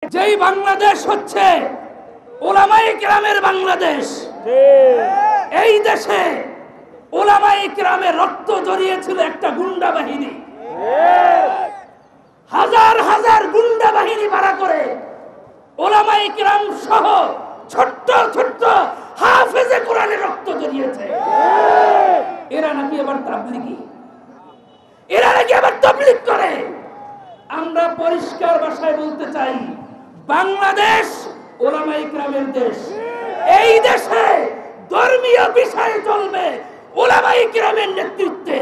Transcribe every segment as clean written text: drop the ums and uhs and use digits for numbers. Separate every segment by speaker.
Speaker 1: যেই বাংলাদেশ হচ্ছে উলামায়ে কেরামের বাংলাদেশ। এই দেশে উলামায়ে কেরামের রক্ত জড়িয়েছিল একটা গুন্ডা বাহিনী, হাজার হাজার গুন্ডা বাহিনী ভাড়া করে উলামায়ে কেরাম সহ ছোট্ট ছোট্ট হাফেজে কোরআনের রক্ত জড়িয়েছে। এরা নাকি আবার তাবলীগী, এরা নাকি আবার তাবলীগ করে। আমরা পরিষ্কার ভাষায় বলতে চাই, বাংলাদেশ উলামায়ে কেরামের দেশ। এই দেশে ধর্মীয় বিষয় চলবে উলামায়ে কেরামের নেতৃত্বে।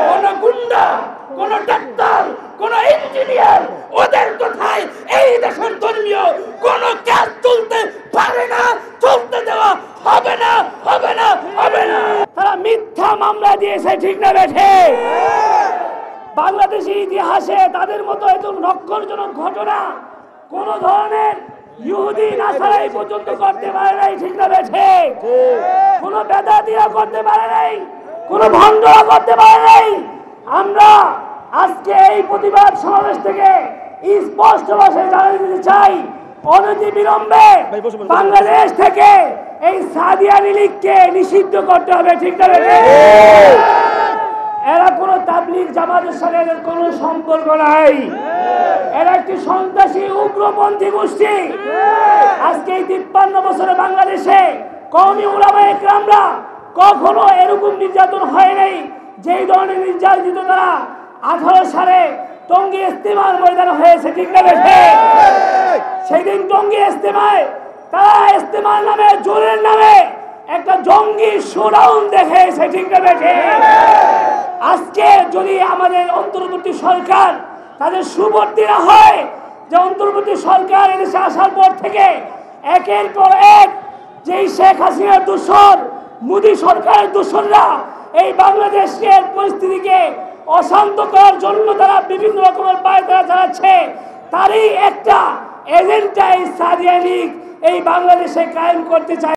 Speaker 1: কোন গুন্ডা, কোন ডাক্তার, কোন ইঞ্জিনিয়ার ওদের কথায় এই দেশের ধর্মীয় কোন কাজ চলতে পারে না, চলতে দেওয়া হবে না, হবে না, হবে না।
Speaker 2: তারা মিথ্যা মামলা দিয়েছে, ঠিক না বেঠে? বাংলাদেশের ইতিহাসে তাদের মতো এত নক্করজনক ঘটনা কোন ধরনের ইহুদি নাসারাই পর্যন্ত করতে পারে নাই, ঠিক না বেঠে? কোন বেদাতিয়া করতে পারে নাই, কোন ভণ্ডরা করতে পারে নাই। আমরা আজকে এই প্রতিবাদ সমাবেশ থেকে স্পষ্ট ভাষায় জানিয়ে দিতে চাই, অনতি বিলম্বে বাংলাদেশ থেকে এই সাদিয়ানি লীগকে নিষিদ্ধ করতে হবে, ঠিক না বেঠে? এরা কোন তাবলীগ জামাতের সাথে এদের কোনো সম্পর্ক নাই। এরা একটি সন্ত্রাসী উগ্রপন্থী গোষ্ঠী। আজকে এই 53 বছরে বাংলাদেশে কওমি উলামায়ে কেরামরা কখনো এরকম নির্যাতন হয় নাই যেই ধরনের নির্যাতিত তারা 18 সালে টঙ্গী ইজতেমার ময়দানে হয়েছে, ঠিক না বেঠে? সেই দিন টঙ্গী ইজতেমায় তারা ইজতেমার নামে, জোরের নামে একটা জঙ্গি শোডাউন দেখেছে, ঠিক না বেঠে? আজকে যদি আমাদের অন্তর্বর্তী সরকার তাদের সুবর্তি না হয়, যে অন্তর্বর্তী সরকার এদেশে আসার পর থেকে একের পর এক যেই শেখ হাসিনার দূষণ, মোদী সরকারের দূষণরা এই বাংলাদেশের পরিস্থিতিকে অশান্ত করার জন্য তারা বিভিন্ন রকমের পায়তারা চালাচ্ছে, তারই একটা এজেন্ডা এই সাদিয়া লীগ এই বাংলাদেশে কায়েম করতে চায়।